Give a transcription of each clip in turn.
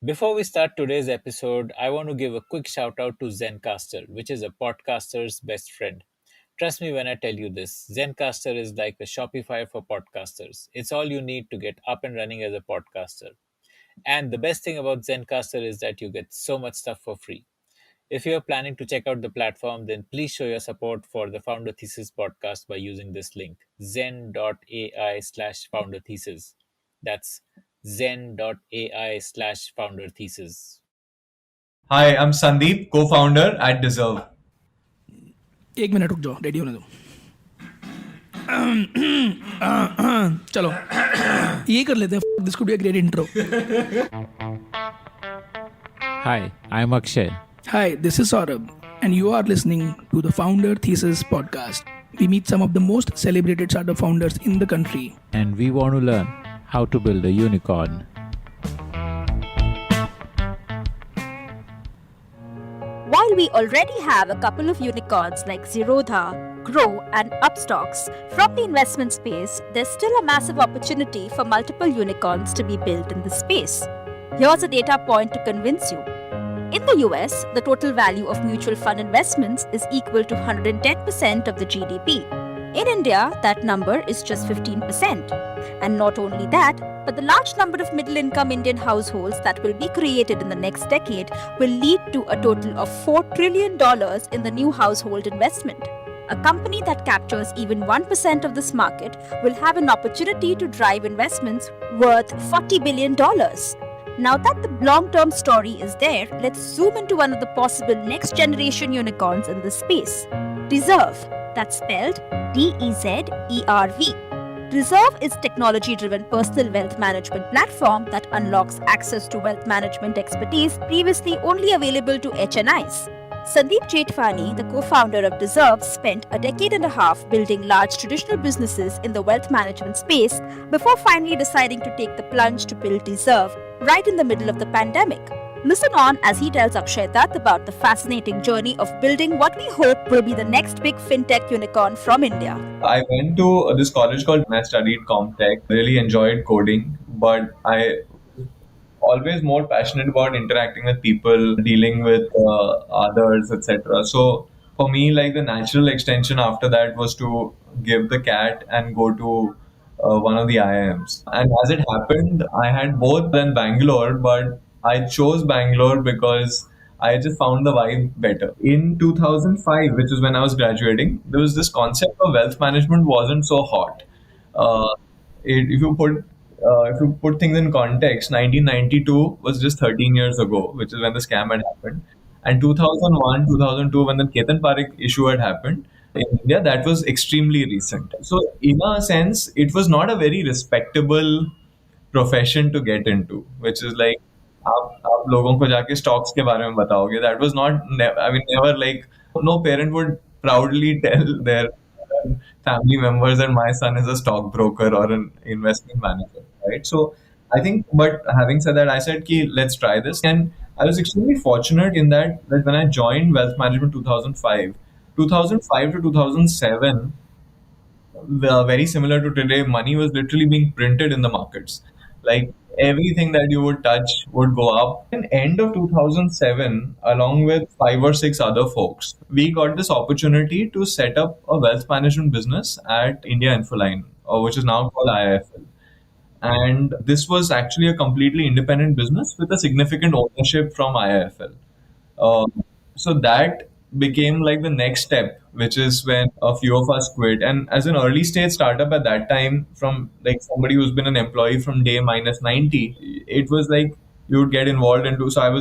Before we start today's episode, I want to give a quick shout out to Zencaster, which is a podcaster's best friend. Trust me when I tell you this, Zencaster is like a Shopify for podcasters. It's all you need to get up and running as a podcaster. And the best thing about Zencaster is that you get so much stuff for free. If you're planning to check out the platform, then please show your support for the Founder Thesis podcast by using this link zen.ai/founder thesis. That's zen.ai/founder thesis. Hi, I'm Sandeep, co-founder at Dezerv. एक minute रुक जाओ, ready होने दो। चलो ये कर लेते हैं। This could be a great intro. Hi, I'm Akshay. Hi, this is Saurabh, and you are listening to the Founder Thesis podcast. We meet some of the most celebrated startup founders in the country. And we want to learn how to build a unicorn. While we already have a couple of unicorns like Zerodha, Grow, and Upstocks, from the investment space, there's still a massive opportunity for multiple unicorns to be built in this space. Here's a data point to convince you. In the US, the total value of mutual fund investments is equal to 110% of the GDP. In India, that number is just 15%. And not only that, but the large number of middle-income Indian households that will be created in the next decade will lead to a total of $4 trillion in the new household investment. A company that captures even 1% of this market will have an opportunity to drive investments worth $40 billion. Now that the long-term story is there, let's zoom into one of the possible next-generation unicorns in this space. Dezerv, that's spelled D-E-Z-E-R-V. Dezerv is technology-driven personal wealth management platform that unlocks access to wealth management expertise previously only available to HNIs. Sandeep Jethwani, the co-founder of Dezerv, spent a decade and a half building large traditional businesses in the wealth management space before finally deciding to take the plunge to build Dezerv right in the middle of the pandemic. Listen on as he tells Akshay Dutt about the fascinating journey of building what we hope will be the next big fintech unicorn from India. I went to this college called and I studied Comtech. Really enjoyed coding, but I always more passionate about interacting with people, dealing with others, etc. So for me, like the natural extension after that was to give the cat and go to one of the IIMs. And as it happened, I had both in Bangalore, but I chose Bangalore because I just found the vibe better. In 2005, which is when I was graduating, there was this concept of wealth management wasn't so hot. Uh, if you put things in context, 1992 was just 13 years ago, which is when the scam had happened, and 2001, 2002, when the Ketan Parekh issue had happened in India, that was extremely recent. So, in a sense, it was not a very respectable profession to get into, which is like आप लोगों को जाके stocks के बारे में बताओगे. That was not, I mean, never like, no parent would proudly tell their family members that my son is a stockbroker or an investment manager, right? So I think, but having said that, I said, ki, let's try this. And I was extremely fortunate in that when I joined wealth management 2005 to 2007, very similar to today, money was literally being printed in the markets. Like everything that you would touch would go up. In end of 2007, along with five or six other folks, we got this opportunity to set up a wealth management business at India Infoline, which is now called IIFL. And this was actually a completely independent business with a significant ownership from IIFL. So that became like the next step, which is when a few of us quit. And as an early stage startup at that time, from like somebody who's been an employee from day minus 90, it was like you would get involved into. So I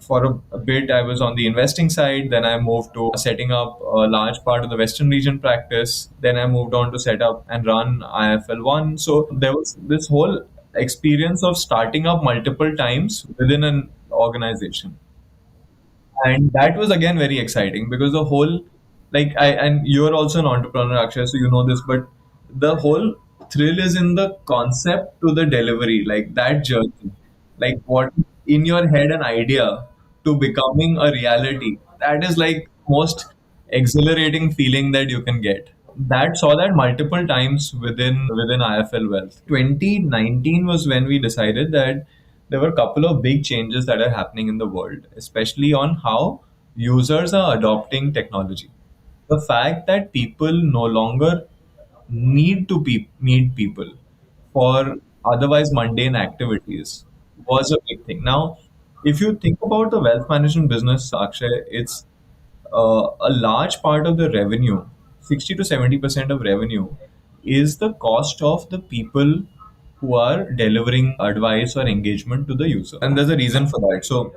for a bit, I was on the investing side. Then I moved to setting up a large part of the Western region practice. Then I moved on to set up and run IFL1. So there was this whole experience of starting up multiple times within an organization. And that was again very exciting because the whole, like, and you're also an entrepreneur, Akshay, so you know this, but the whole thrill is in the concept to the delivery, like that journey, like what in your head an idea to becoming a reality. That is like most exhilarating feeling that you can get. That saw that multiple times within IFL Wealth. 2019 was when we decided that there were a couple of big changes that are happening in the world, especially on how users are adopting technology. The fact that people no longer need to meet people for otherwise mundane activities was a big thing. Now, if you think about the wealth management business, Akshay, it's a large part of the revenue, 60 to 70% of revenue, is the cost of the people who are delivering advice or engagement to the user. And there's a reason for that. So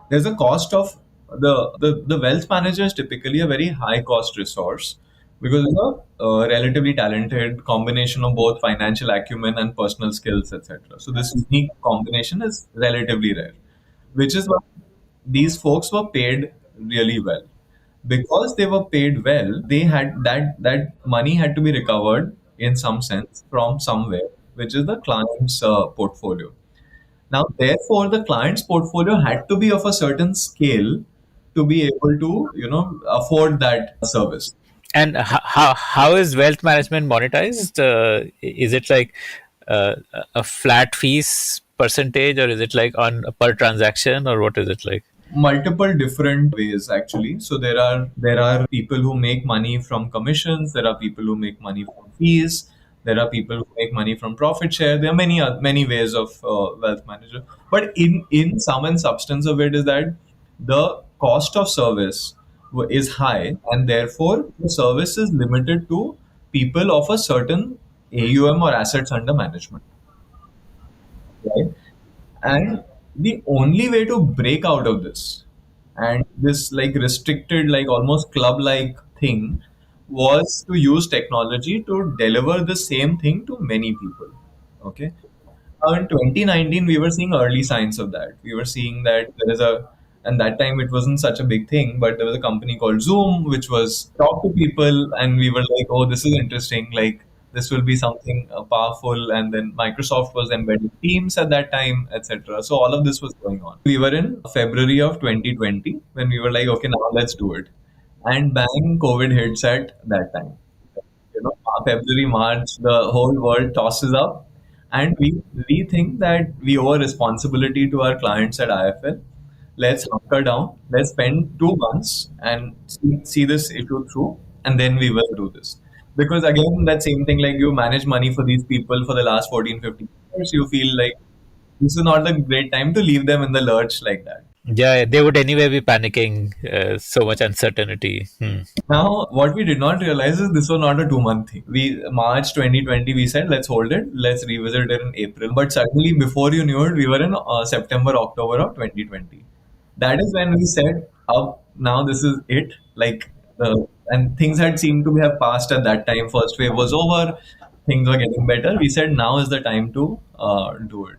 there's a cost of the wealth manager is typically a very high cost resource because it's a relatively talented combination of both financial acumen and personal skills, etc. So this unique combination is relatively rare, which is why these folks were paid really well. Because they were paid well, they had that money had to be recovered in some sense from somewhere, which is the client's portfolio. Now, therefore, the client's portfolio had to be of a certain scale to be able to, afford that service. And how is wealth management monetized? Is it like a flat fees percentage, or is it like on a per transaction, or what is it like? Multiple different ways actually. So there are people who make money from commissions, there are people who make money from fees, there are people who make money from profit share. There are many ways of wealth manager, but in sum and substance of it is that the cost of service is high, and therefore the service is limited to people of a certain AUM or assets under management, right? And the only way to break out of this and this like restricted, like almost club like thing was to use technology to deliver the same thing to many people. Okay. Now in 2019, we were seeing early signs of that. We were seeing that there is and that time it wasn't such a big thing, but there was a company called Zoom, which was talk to people, and we were like, oh, this is interesting. Like, this will be something powerful. And then Microsoft was embedding Teams at that time, etc. So all of this was going on. We were in February of 2020 when we were like, okay, now let's do it. And bang, COVID hits at that time. February, March, the whole world tosses up, and we think that we owe a responsibility to our clients at IFL. Let's hunker down. Let's spend 2 months and see this issue through, and then we will do this. Because again, that same thing, like you manage money for these people for the last 14, 15 years, you feel like this is not a great time to leave them in the lurch like that. Yeah, they would anyway be panicking. So much uncertainty. Now, what we did not realize is this was not a 2 month thing. We March 2020, we said let's hold it, let's revisit it in April. But suddenly, before you knew it, we were in September, October of 2020. That is when we said, "Up now, this is it." Like and things had seemed to have passed at that time. First wave was over, things were getting better. We said now is the time to do it.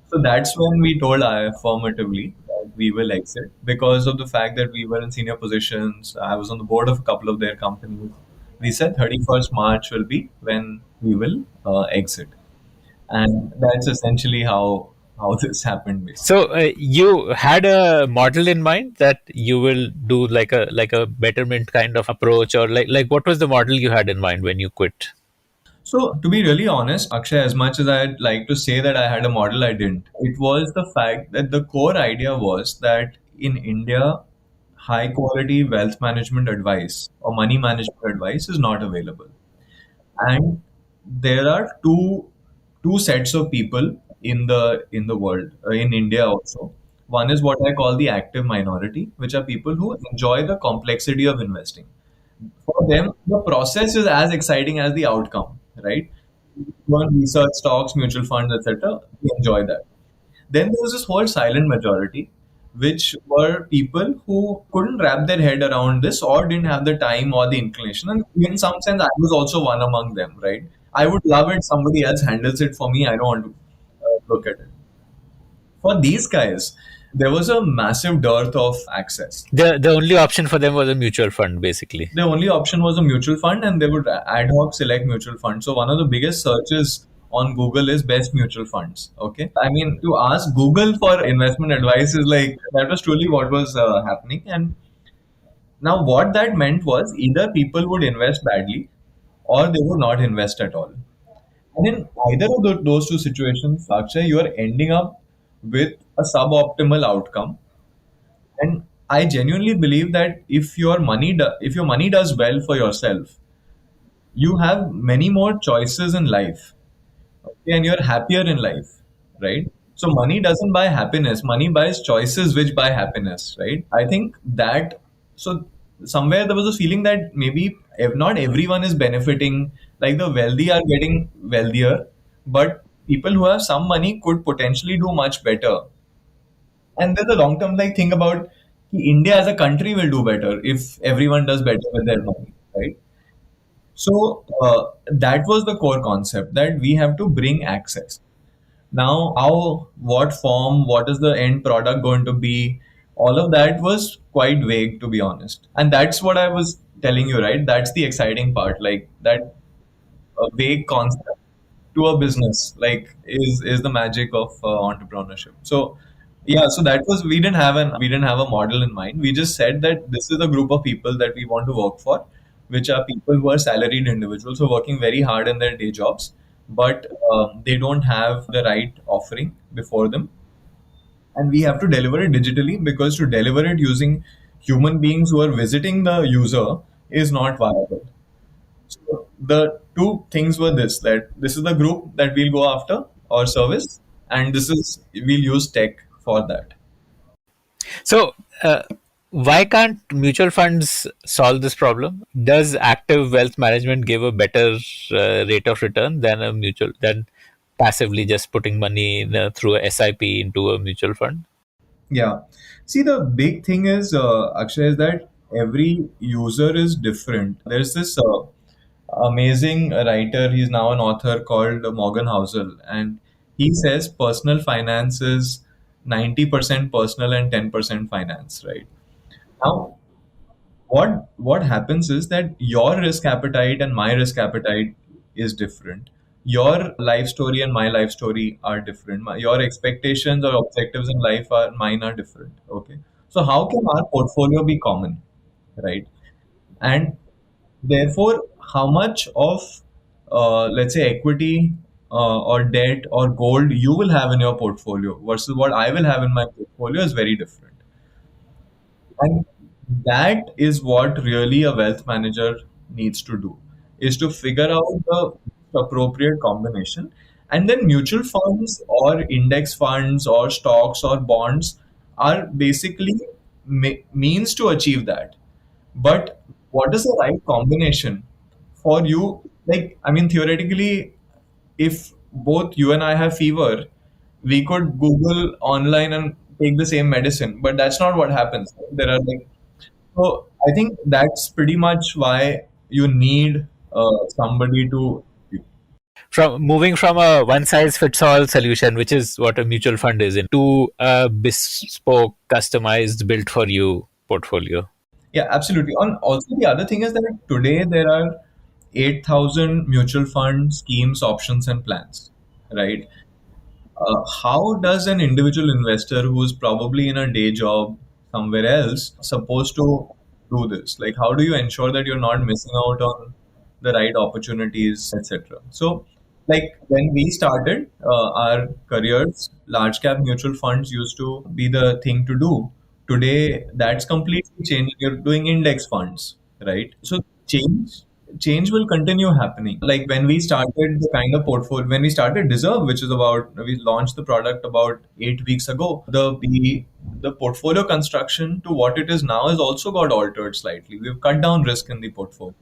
So that's when we told I affirmatively that we will exit because of the fact that we were in senior positions. I was on the board of a couple of their companies. We said 31st March will be when we will exit, and that's essentially how this happened. Basically. So you had a model in mind that you will do like a betterment kind of approach, or like what was the model you had in mind when you quit? So, to be really honest, Akshay, as much as I'd like to say that I had a model, I didn't. It was the fact that the core idea was that in India, high quality wealth management advice or money management advice is not available. And there are two sets of people in the world, in India also. One is what I call the active minority, which are people who enjoy the complexity of investing. For them, the process is as exciting as the outcome, right? One research stocks, mutual funds, etc. We enjoy that. Then there was this whole silent majority, which were people who couldn't wrap their head around this or didn't have the time or the inclination. And in some sense, I was also one among them, right? I would love it somebody else handles it for me. I don't want to look at it. For these guys, there was a massive dearth of access. The only option for them was a mutual fund, basically. The only option was a mutual fund, and they would ad hoc select mutual funds. So one of the biggest searches on Google is best mutual funds. Okay, I mean, to ask Google for investment advice is like that was truly what was happening. And now what that meant was either people would invest badly or they would not invest at all. And in either of those two situations, Akshay, you are ending up with a suboptimal outcome. And I genuinely believe that if your money does well for yourself, you have many more choices in life, okay, and you're happier in life, right? So money doesn't buy happiness. Money buys choices which buy happiness, right? I think that so somewhere there was a feeling that maybe if not everyone is benefiting, like the wealthy are getting wealthier, but people who have some money could potentially do much better. And there's a long term like thing about India as a country will do better if everyone does better with their money, right? So that was the core concept that we have to bring access. Now, how, what form, what is the end product going to be? All of that was quite vague, to be honest. And that's what I was telling you, right? That's the exciting part. Like that vague concept to a business, like is the magic of entrepreneurship. So, yeah. So that was we didn't have a model in mind. We just said that this is a group of people that we want to work for, which are people who are salaried individuals who are working very hard in their day jobs, but they don't have the right offering before them, and we have to deliver it digitally because to deliver it using human beings who are visiting the user is not viable. So the two things were this that this is the group that we'll go after or service, and this is we'll use tech for that. So, why can't mutual funds solve this problem? Does active wealth management give a better rate of return than a mutual than passively just putting money through a SIP into a mutual fund? Yeah. See, the big thing is, Akshay, is that every user is different. There's this amazing writer, he's now an author called Morgan Housel, and he says personal finance is 90% personal and 10% finance, right? Now, what happens is that your risk appetite and my risk appetite is different. Your life story and my life story are different. Your expectations or objectives in life are mine are different. Okay, so how can our portfolio be common, right? And therefore, how much of let's say equity or debt or gold you will have in your portfolio versus what I will have in my portfolio is very different. And that is what really a wealth manager needs to do is to figure out the appropriate combination. And then mutual funds or index funds or stocks or bonds are basically means to achieve that. But what is the right combination for you? Like, I mean, theoretically, if both you and I have fever, we could Google online and take the same medicine, but that's not what happens. There are like, so I think that's pretty much why you need somebody to. From moving from a one size fits all solution, which is what a mutual fund is, into a bespoke, customized, built for you portfolio. Yeah, absolutely. On also the other thing is that today there are 8,000 mutual fund schemes, options, and plans, right? How does an individual investor who's probably in a day job somewhere else supposed to do this? Like, how do you ensure that you're not missing out on the right opportunities, etc.? So, like when we started our careers, large cap mutual funds used to be the thing to do. Today, that's completely changed. You're doing index funds, right? So, change will continue happening. Like when we started the kind of portfolio, when we started Deserve, which is about, we launched the product about 8 weeks ago. The portfolio construction to what it is now has also got altered slightly. We've cut down risk in the portfolio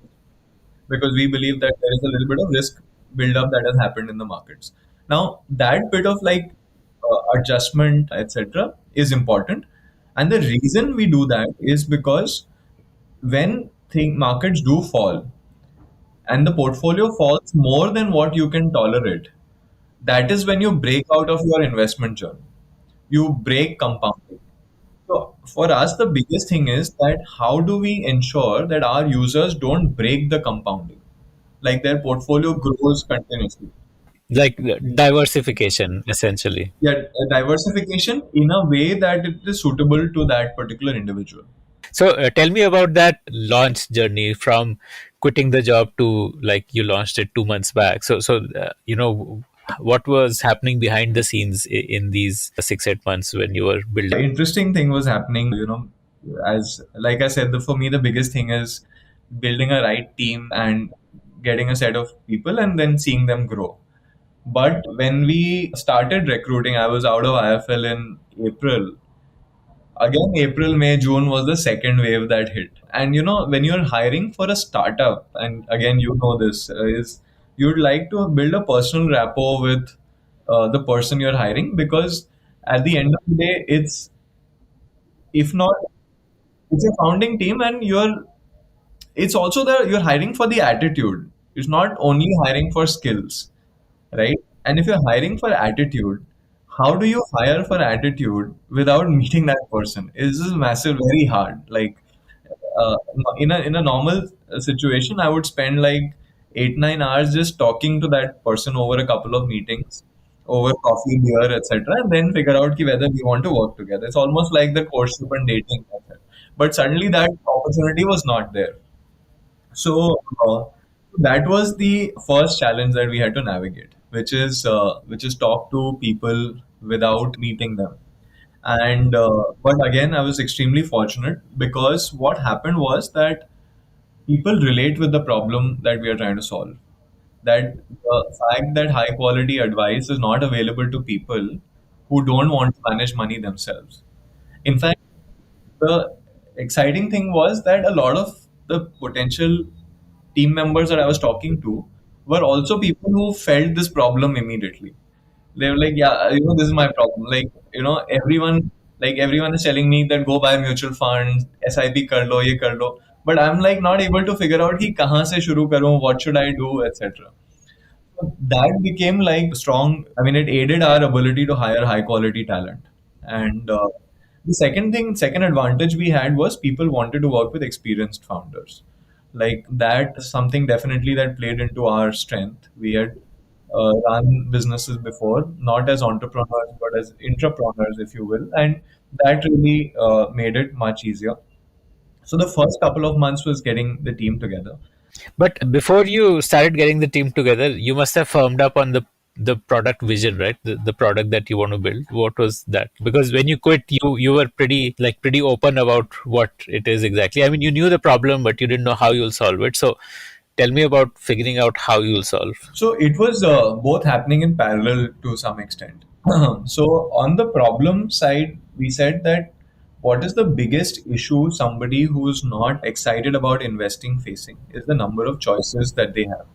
because we believe that there is a little bit of risk buildup that has happened in the markets. Now that bit of like adjustment, etc., is important, and the reason we do that is because when think markets do fall and the portfolio falls more than what you can tolerate, that is when you break out of your investment journey. You break compounding. So for us, the biggest thing is that how do we ensure that our users don't break the compounding, like their portfolio grows continuously. Like diversification, essentially. Yeah, diversification in a way that it is suitable to that particular individual. So tell me about that launch journey from quitting the job to like you launched it 2 months back. What was happening behind the scenes in these 6 8 months when you were building? Interesting thing was happening, as like I said, for me the biggest thing is building a right team and getting a set of people and then seeing them grow. But when we started recruiting, I was out of IFL in April. Again, April, May, June was the second wave that hit. And when you're hiring for a startup, and again, this is you'd like to build a personal rapport with the person you're hiring, because at the end of the day, if not, it's a founding team, and it's also that you're hiring for the attitude. It's not only hiring for skills, right? And if you're hiring for attitude, how do you hire for attitude without meeting that person? This is massive, very hard. Like uh, in a normal situation, I would spend like 8 9 hours just talking to that person over a couple of meetings, over coffee, beer, etc., and then figure out whether we want to work together. It's almost like the courtship and dating method. But suddenly that opportunity was not there. So that was the first challenge that we had to navigate, which is talk to people without meeting them. And but again, I was extremely fortunate, because what happened was that people relate with the problem that we are trying to solve. That the fact that high quality advice is not available to people who don't want to manage money themselves. In fact, the exciting thing was that a lot of the potential team members that I was talking to were also people who felt this problem immediately. They were like, yeah, this is my problem. Like, everyone is telling me that go buy mutual funds, SIP kar lo, ye kar lo. But I'm like not able to figure out ki kahan se shuru karu, what should I do, etc. That became like strong. I mean, it aided our ability to hire high quality talent. And the second advantage we had was people wanted to work with experienced founders. Like that, something definitely that played into our strength. We had run businesses before, not as entrepreneurs, but as intrapreneurs, if you will. And that really made it much easier. So the first couple of months was getting the team together. But before you started getting the team together, you must have firmed up on the product vision, right? The product that you want to build. What was that? Because when you quit, you were pretty open about what it is exactly. I mean, you knew the problem, but you didn't know how you'll solve it. So tell me about figuring out how you'll solve. So it was both happening in parallel to some extent. So on the problem side, we said that what is the biggest issue somebody who's not excited about investing facing is the number of choices that they have.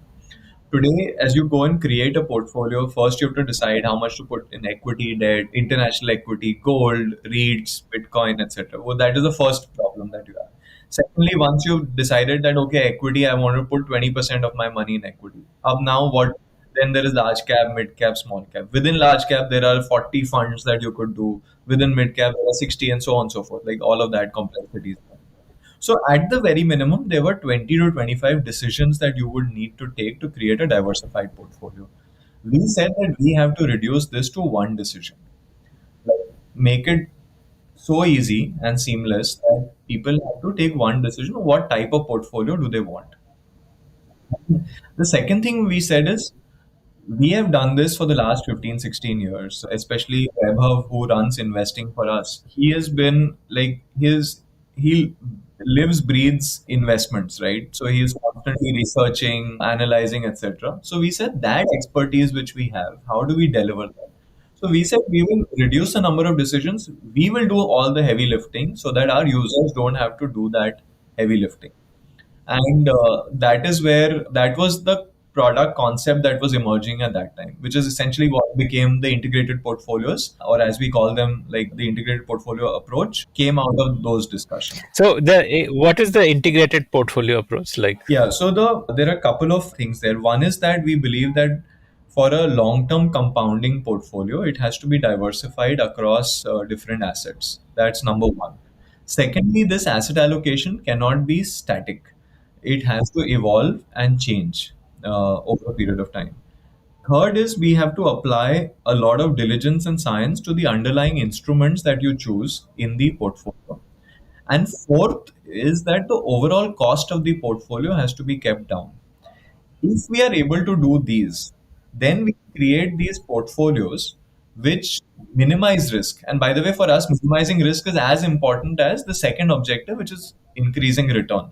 Today, as you go and create a portfolio, first you have to decide how much to put in equity, debt, international equity, gold, REITs, Bitcoin, etc. Well, that is the first problem that you have. Secondly, once you've decided that okay, equity, I want to put 20% of my money in equity. Now what? Then there is large cap, mid cap, small cap. Within large cap, there are 40 funds that you could do. Within mid cap, there are 60, and so on and so forth. Like all of that complexities. So at the very minimum, there were 20 to 25 decisions that you would need to take to create a diversified portfolio. We said that we have to reduce this to one decision. Like, make it so easy and seamless that people have to take one decision. What type of portfolio do they want? The second thing we said is we have done this for the last 15, 16 years, especially Vaibhav, who runs investing for us. He has been like he lives, breathes investments, right? So he is constantly researching, analyzing, etc. So we said that expertise which we have, how do we deliver that? So we said we will reduce the number of decisions. We will do all the heavy lifting so that our users don't have to do that heavy lifting. And that was the product concept that was emerging at that time, which is essentially what became the integrated portfolios, or as we call them, like the integrated portfolio approach, came out of those discussions. So what is the integrated portfolio approach like? Yeah, so there are a couple of things there. One is that we believe that for a long-term compounding portfolio, it has to be diversified across different assets. That's number one. Secondly, this asset allocation cannot be static. It has to evolve and change over a period of time. Third is we have to apply a lot of diligence and science to the underlying instruments that you choose in the portfolio. And fourth is that the overall cost of the portfolio has to be kept down. If we are able to do these, then we create these portfolios which minimize risk. And by the way, for us, minimizing risk is as important as the second objective, which is increasing return.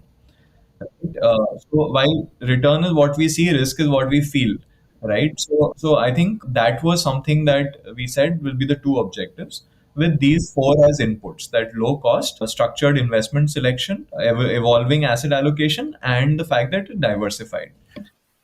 So while return is what we see, risk is what we feel, right? So I think that was something that we said will be the two objectives with these four as inputs: that low cost, structured investment selection, evolving asset allocation, and the fact that it diversified.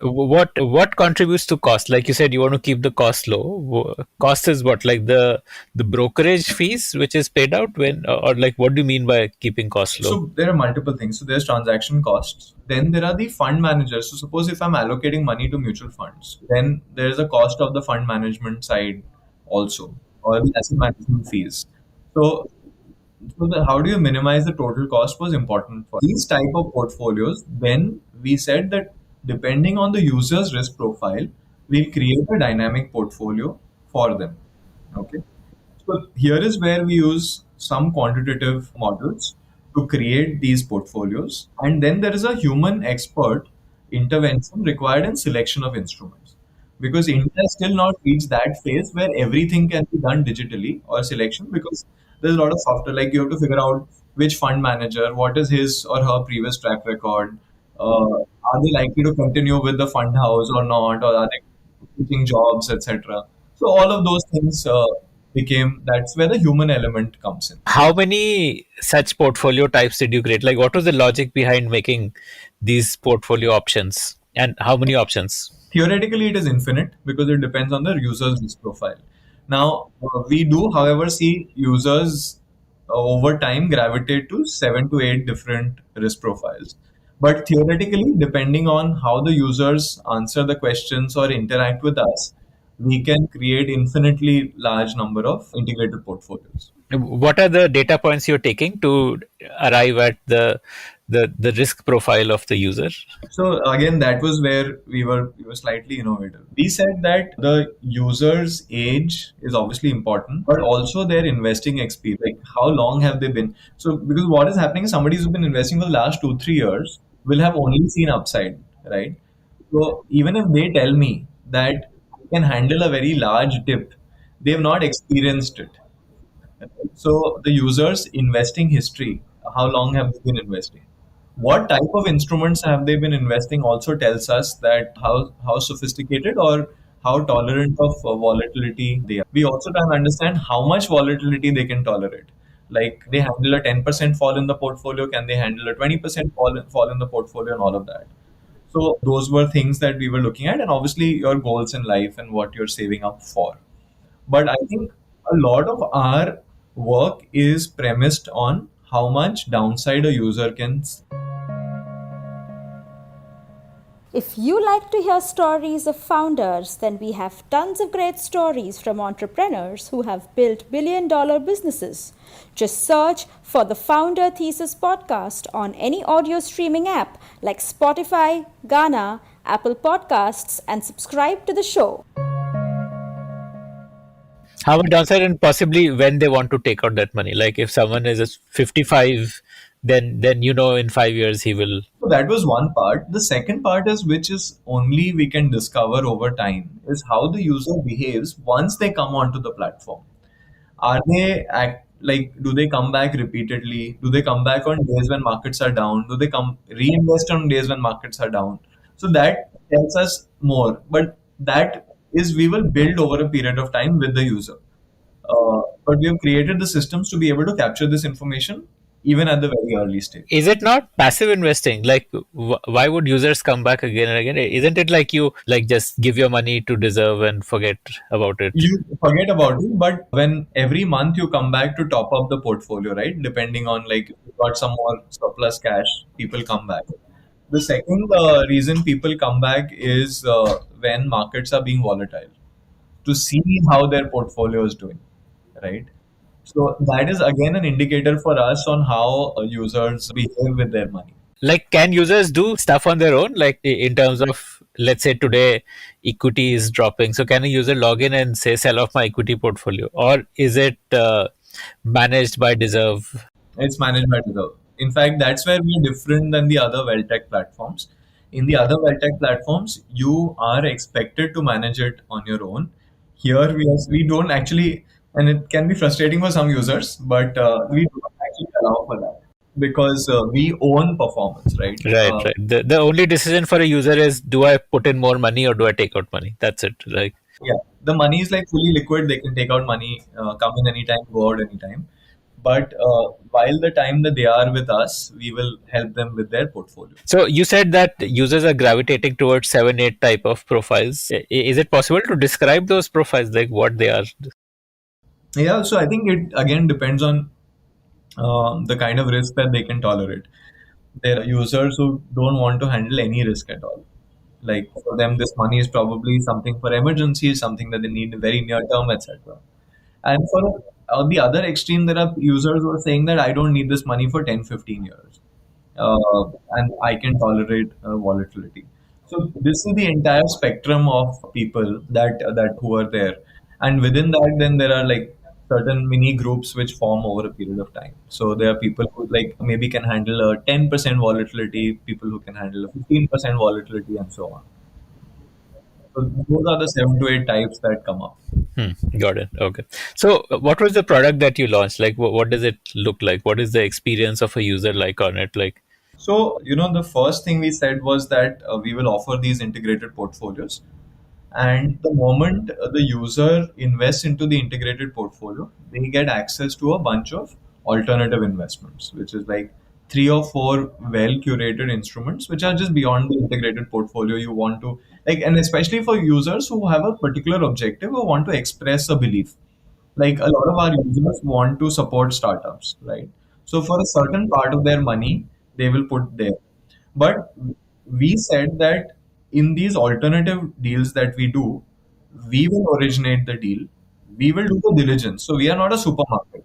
What contributes to cost? Like you said, you want to keep the cost low. Cost is what, like the brokerage fees which is paid out when, or like what do you mean by keeping costs low? So there are multiple things. So there's transaction costs. Then there are the fund managers. So suppose if I'm allocating money to mutual funds, then there is a cost of the fund management side also, or the asset management fees. So, how do you minimize the total cost was important for these type of portfolios. Then we said that depending on the user's risk profile, we'll create a dynamic portfolio for them. Okay. So here is where we use some quantitative models to create these portfolios. And then there is a human expert intervention required in selection of instruments. Because India has still not reached that phase where everything can be done digitally or selection, because there's a lot of software. Like you have to figure out which fund manager, what is his or her previous track record, are they likely to continue with the fund house or not, or are they switching jobs, etc. So all of those things became, that's where the human element comes in. How many such portfolio types did you create? Like, what was the logic behind making these portfolio options, and how many options? Theoretically, it is infinite because it depends on the user's risk profile. Now, we do, however, see users over time gravitate to 7 to 8 different risk profiles. But theoretically, depending on how the users answer the questions or interact with us, we can create infinitely large number of integrated portfolios. What are the data points you're taking to arrive at the risk profile of the user? So again, that was where we were slightly innovative. We said that the user's age is obviously important, but also their investing experience. Like how long have they been? So because what is happening is somebody who's been investing for the last 2 3 years will have only seen upside, right? So even if they tell me that I can handle a very large dip, they've not experienced it. So the user's investing history, how long have they been investing? What type of instruments have they been investing also tells us that how sophisticated or how tolerant of volatility they are. We also try to understand how much volatility they can tolerate. Like they handle a 10% fall in the portfolio, can they handle a 20% fall in the portfolio and all of that. So those were things that we were looking at, and obviously your goals in life and what you're saving up for. But I think a lot of our work is premised on how much downside a user can. If you like to hear stories of founders, then we have tons of great stories from entrepreneurs who have built billion-dollar businesses. Just search for the Founder Thesis podcast on any audio streaming app like Spotify, Ghana, Apple Podcasts, and subscribe to the show. How much downside, and possibly when they want to take out that money? Like if someone is 55, then in 5 years he will. So that was one part. The second part is, which is only we can discover over time, is how the user behaves once they come onto the platform. Are they like, do they come back repeatedly? Do they come back on days when markets are down? Do they come reinvest on days when markets are down? So that tells us more. But that is, we will build over a period of time with the user. But we have created the systems to be able to capture this information even at the very early stage. Is it not passive investing? Like, why would users come back again and again? Isn't it like you like just give your money to Dezerv and forget about it? You forget about it, but when every month you come back to top up the portfolio, right? Depending on, like, if you got some more surplus cash, people come back. The second reason people come back is when markets are being volatile, to see how their portfolio is doing, right? So that is again an indicator for us on how users behave with their money. Like, can users do stuff on their own? Like in terms of, let's say today equity is dropping, so can a user log in and say sell off my equity portfolio, or is it managed by Dezerv? It's managed by Dezerv. In fact, that's where we're different than the other well tech platforms. In the other well tech platforms, you are expected to manage it on your own. Here, we don't actually, and it can be frustrating for some users, but we don't actually allow for that because we own performance, right? Right, right. The only decision for a user is, do I put in more money or do I take out money? That's it. Like, Yeah, the money is like fully liquid. They can take out money, come in anytime, go out anytime. But while the time that they are with us, we will help them with their portfolio. so you said that users are gravitating towards 7, 8 type of profiles. Is it possible to describe those profiles, like what they are? Yeah, so I think it again depends on the kind of risk that they can tolerate. There are users who don't want to handle any risk at all. Like for them, this money is probably something for emergencies, something that they need very near term, etc. And for the other extreme, there are users who are saying that I don't need this money for 10, 15 years. And I can tolerate volatility. So this is the entire spectrum of people that who are there, and within that, then there are like certain mini groups which form over a period of time. So there are people who like maybe can handle a 10% volatility, people who can handle a 15% volatility, and so on. So those are the 7 to 8 types that come up. Got it. Okay. So, what was the product that you launched? Like, what does it look like? What is the experience of a user like on it? Like, So, the first thing we said was that we will offer these integrated portfolios. And the moment the user invests into the integrated portfolio, they get access to a bunch of alternative investments, which is like 3 or 4 well curated instruments, which are just beyond the integrated portfolio you want to like, and especially for users who have a particular objective or want to express a belief. Like a lot of our users want to support startups, right? So for a certain part of their money, they will put there. But we said that in these alternative deals that we do, we will originate the deal. We will do the diligence. So we are not a supermarket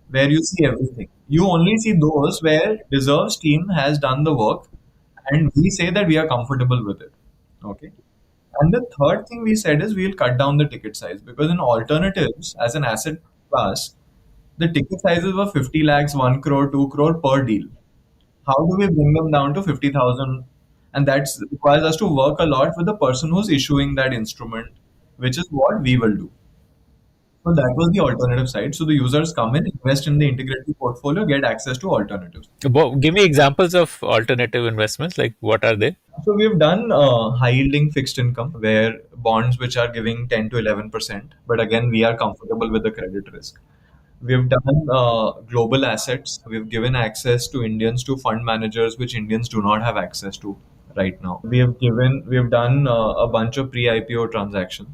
where you see everything. You only see those where Deserve's team has done the work and we say that we are comfortable with it. Okay. And the third thing we said is we'll cut down the ticket size because in alternatives, as an asset class, the ticket sizes were 50 lakhs, 1 crore, 2 crore per deal. How do we bring them down to 50,000? And that requires us to work a lot with the person who's issuing that instrument, which is what we will do. So that was the alternative side. So the users come in, invest in the integrated portfolio, get access to alternatives. give me examples of alternative investments. Like, what are they? So we've done high yielding fixed income where bonds which are giving 10 to 11%, but again, we are comfortable with the credit risk. We've done global assets. We've given access to Indians to fund managers, which Indians do not have access to right now. We have done a bunch of pre-IPO transactions.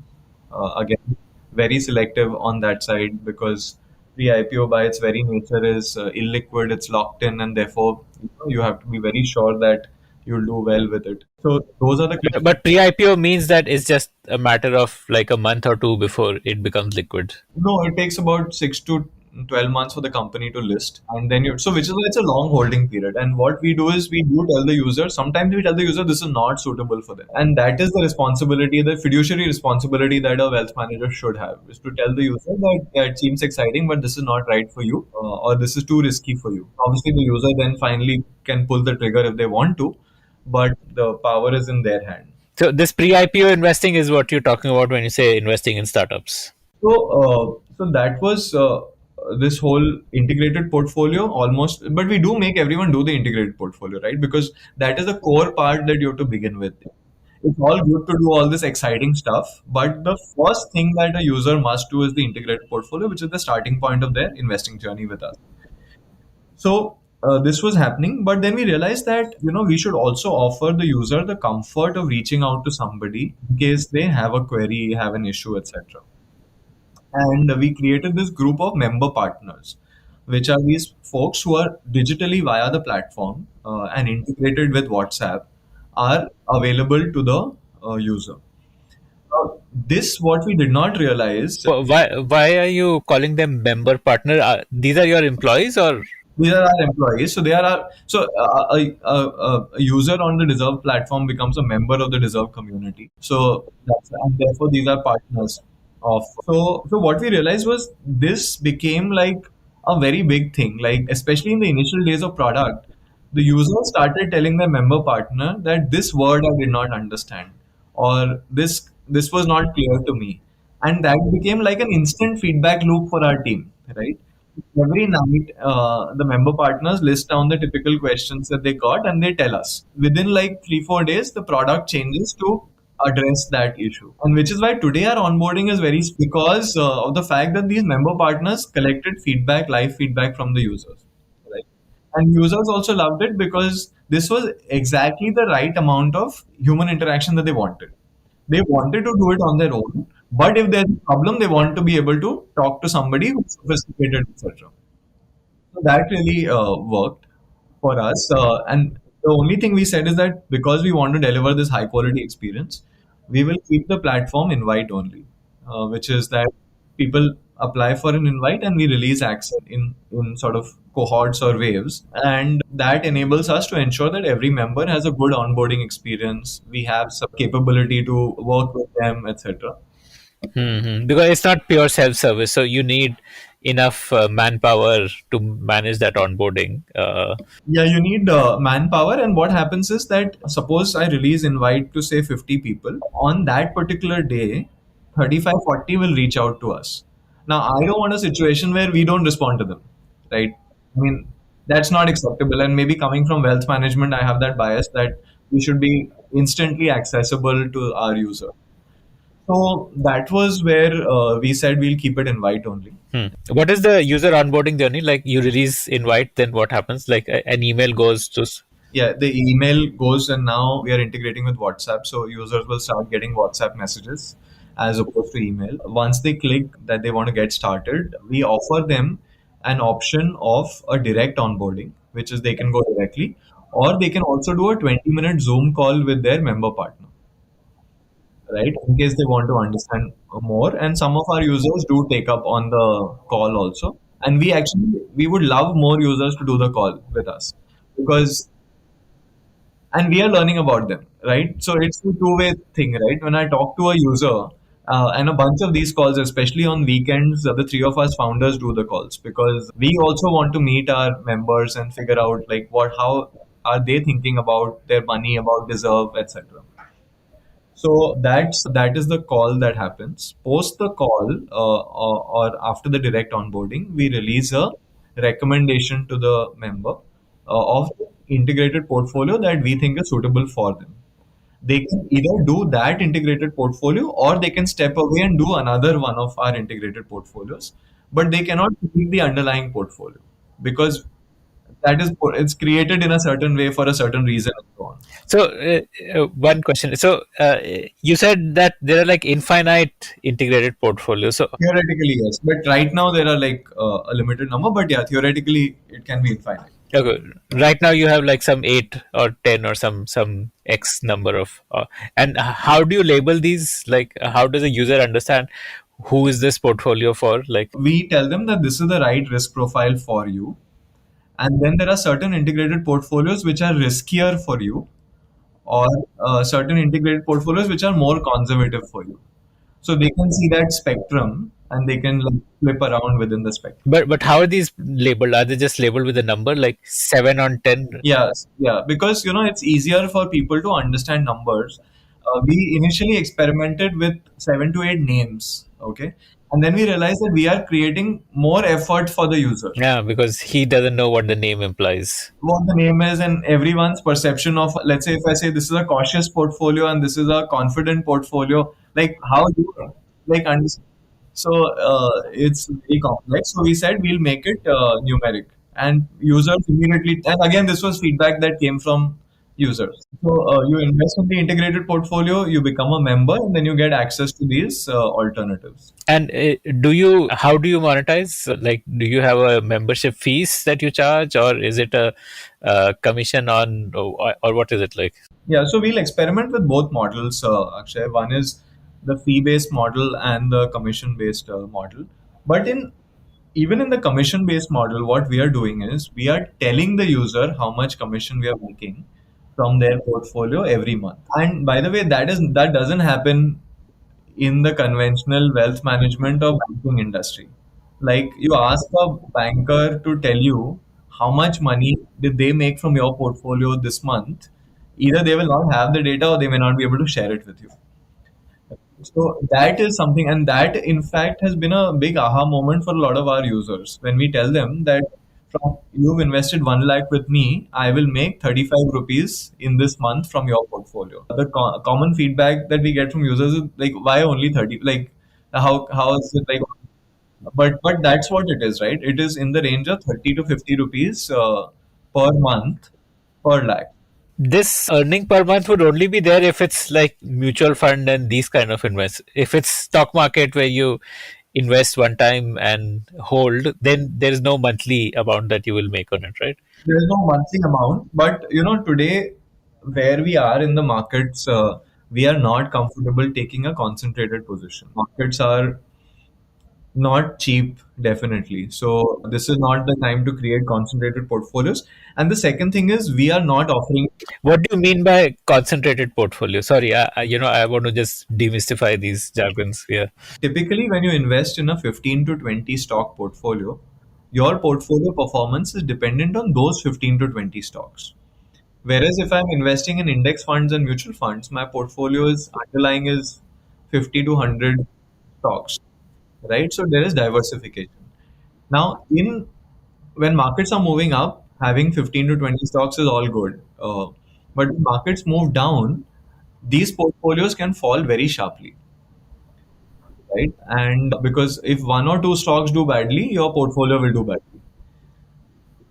Again, very selective on that side because pre-IPO by its very nature is illiquid. It's locked in, and therefore you have to be very sure that you'll do well with it. So those are the But pre-IPO means that it's just a matter of like a month or two before it becomes liquid. No, it takes about 6 to 12 months for the company to list, and then so which is why it's a long holding period. And what we do is we do tell the user. Sometimes we tell the user this is not suitable for them, and that is the responsibility, the fiduciary responsibility that a wealth manager should have, is to tell the user that yeah, it seems exciting, but this is not right for you, or this is too risky for you. Obviously, the user then finally can pull the trigger if they want to, but the power is in their hand. So, this pre-IPO investing is what you're talking about when you say investing in startups. So that was this whole integrated portfolio almost, but we do make everyone do the integrated portfolio, right? Because that is the core part that you have to begin with. It's all good to do all this exciting stuff, but the first thing that a user must do is the integrated portfolio, which is the starting point of their investing journey with us. So this was happening, but then we realized that we should also offer the user the comfort of reaching out to somebody in case they have a query, have an issue, etc. And we created this group of member partners, which are these folks who are digitally via the platform and integrated with WhatsApp, are available to the user. This what we did not realize. Why are you calling them member partner? These are your employees, or These are our employees. So they are our a user on the Deserve platform becomes a member of the Deserve community. So and therefore these are partners of. So what we realized was this became like a very big thing. Like, especially in the initial days of product, the user started telling their member partner that this word I did not understand, or this was not clear to me, and that became like an instant feedback loop for our team, right? Every night, the member partners list down the typical questions that they got and they tell us. Within like 3 4 days, the product changes to address that issue. And which is why today our onboarding is very because of the fact that these member partners collected feedback, live feedback from the users. Right? And users also loved it because this was exactly the right amount of human interaction that they wanted. They wanted to do it on their own, but if there's a problem, they want to be able to talk to somebody who's sophisticated, etc. So that really worked for us. And the only thing we said is that because we want to deliver this high quality experience, we will keep the platform invite only, which is that people apply for an invite and we release access in sort of cohorts or waves. And that enables us to ensure that every member has a good onboarding experience. We have some capability to work with them, etc. Because it's not pure self-service, so you need enough manpower to manage that onboarding. Yeah, you need manpower. And what happens is that suppose I release invite to say 50 people on that particular day, 35, 40 will reach out to us. Now, I don't want a situation where we don't respond to them, right? I mean, that's not acceptable. And maybe coming from wealth management, I have that bias that we should be instantly accessible to our user. So that was where we said we'll keep it invite only. What is the user onboarding journey? Like you release invite, then what happens? Like an email goes to. Yeah, the email goes, and now we are integrating with WhatsApp. So users will start getting WhatsApp messages as opposed to email. Once they click that they want to get started, we offer them an option of a direct onboarding, which is they can go directly, or they can also do a 20-minute Zoom call with their member partner, right? In case they want to understand more. And some of our users do take up on the call also. And we would love more users to do the call with us because and we are learning about them, right? So it's a two-way thing, right? When I talk to a user, and a bunch of these calls, especially on weekends, the three of us founders do the calls because we also want to meet our members and figure out like how are they thinking about their money, about Dezerv, etc. So that is the call that happens. Post the call or after the direct onboarding, we release a recommendation to the member of the integrated portfolio that we think is suitable for them. They can either do that integrated portfolio or they can step away and do another one of our integrated portfolios, but they cannot keep the underlying portfolio because that is it's created in a certain way for a certain reason and so on. So one question. So you said that there are like infinite integrated portfolios. So Theoretically, yes, but right now there are like a limited number. But yeah, theoretically it can be infinite. okay, right now you have like some 8 or 10 or some X number of. And how do you label these? Like, how does a user understand who is this portfolio for? Like, We tell them that this is the right risk profile for you, and then there are certain integrated portfolios which are riskier for you, or certain integrated portfolios which are more conservative for you. So they can see that spectrum and they can like flip around within the spectrum. but how are these labeled? Are they just labeled with a number like 7 on 10? Yes, yeah, because it's easier for people to understand numbers. We initially experimented with 7 to 8 names, okay, and then we realized that we are creating more effort for the user. Yeah, because he doesn't know what the name implies. What the name is and everyone's perception of, let's say, if I say this is a cautious portfolio and this is a confident portfolio, like how you like understand. So it's very complex. So we said we'll make it numeric, and users immediately. And again, this was feedback that came from users. So you invest in the integrated portfolio, you become a member, and then you get access to these alternatives. And how do you monetize? Like, do you have a membership fees that you charge, or is it a commission on, or what is it like? Yeah, so we'll experiment with both models, Akshay. One is the fee-based model and the commission-based model. But even in the commission-based model, what we are doing is we are telling the user how much commission we are making from their portfolio every month. And by the way, that doesn't happen in the conventional wealth management or banking industry. Like you ask a banker to tell you how much money did they make from your portfolio this month. Either they will not have the data or they may not be able to share it with you. So that is something, and that in fact has been a big aha moment for a lot of our users when we tell them that from you've invested 1 lakh with me, I will make 35 rupees in this month from your portfolio. The common feedback that we get from users is like, why only 30? Like, how is it like? But that's what it is, right? It is in the range of 30 to 50 rupees per month per lakh. This earning per month would only be there if it's like mutual fund and these kind of invest. If it's stock market where you invest one time and hold, then there is no monthly amount that you will make on it, right? There's no monthly amount, but today where we are in the markets, we are not comfortable taking a concentrated position. Markets are not cheap, definitely. So this is not the time to create concentrated portfolios. And the second thing is we are not offering. What do you mean by concentrated portfolio? Sorry, I want to just demystify these jargons here. Typically, when you invest in a 15 to 20 stock portfolio, your portfolio performance is dependent on those 15 to 20 stocks. Whereas if I'm investing in index funds and mutual funds, my portfolio is underlying is 50 to 100 stocks, right? So there is diversification. Now, in when markets are moving up, having 15 to 20 stocks is all good. But when markets move down, these portfolios can fall very sharply, right? And because if one or two stocks do badly, your portfolio will do badly.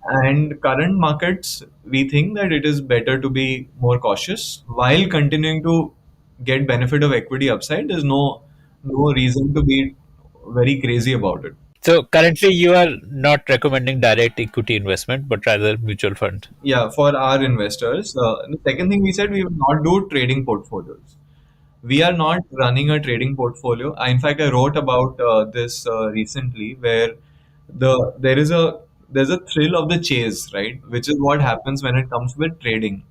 And current markets, we think that it is better to be more cautious while continuing to get benefit of equity upside. There's no reason to be very crazy about it. So currently, you are not recommending direct equity investment, but rather mutual fund. Yeah, for our investors. The second thing we said, we will not do trading portfolios. We are not running a trading portfolio. In fact, I wrote about this recently, where there's a thrill of the chase, right? Which is what happens when it comes with trading.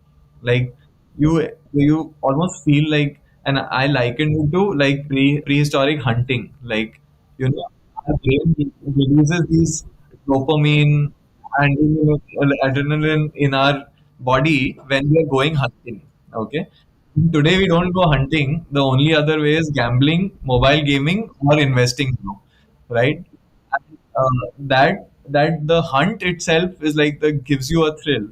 Like you almost feel like, and I liken it to like prehistoric hunting. Like our brain releases these dopamine and adrenaline in our body when we are going hunting. Okay. Today we don't go hunting. The only other way is gambling, mobile gaming, or investing now, right? That the hunt itself is like the gives you a thrill.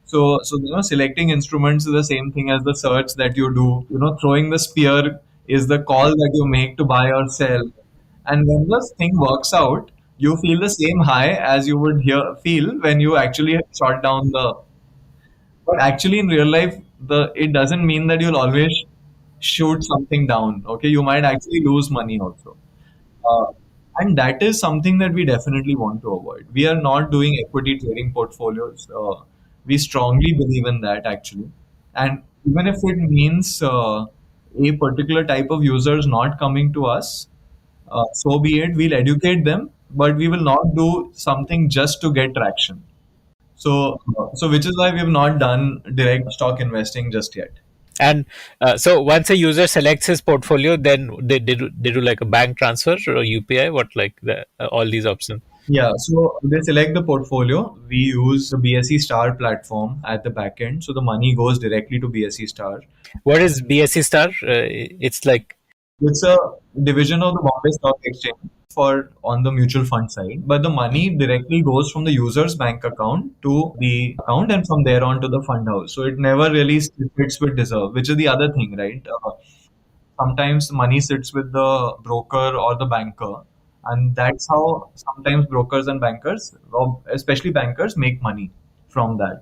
So selecting instruments is the same thing as the search that you do. Throwing the spear is the call that you make to buy or sell. And when the thing works out, you feel the same high as you would feel when you actually shot down the. But actually, in real life, the it doesn't mean that you'll always shoot something down. Okay, you might actually lose money also. Uh, and that is something that we definitely want to avoid. We are not doing equity trading portfolios. We strongly believe in that actually. And even if it means a particular type of users not coming to us, so be it. We'll educate them, but we will not do something just to get traction. So which is why we have not done direct stock investing just yet. And so once a user selects his portfolio, then they do like a bank transfer or UPI. What like all these options? Yeah, so they select the portfolio. We use the BSE Star platform at the back end. So the money goes directly to BSE Star. What is BSE Star? It's like It's a division of the Bombay Stock Exchange for on the mutual fund side. But the money directly goes from the user's bank account to the account and from there on to the fund house. So it never really sits with Deserve, which is the other thing, right? Sometimes money sits with the broker or the banker, and that's how sometimes brokers and bankers, well, especially bankers, make money from that.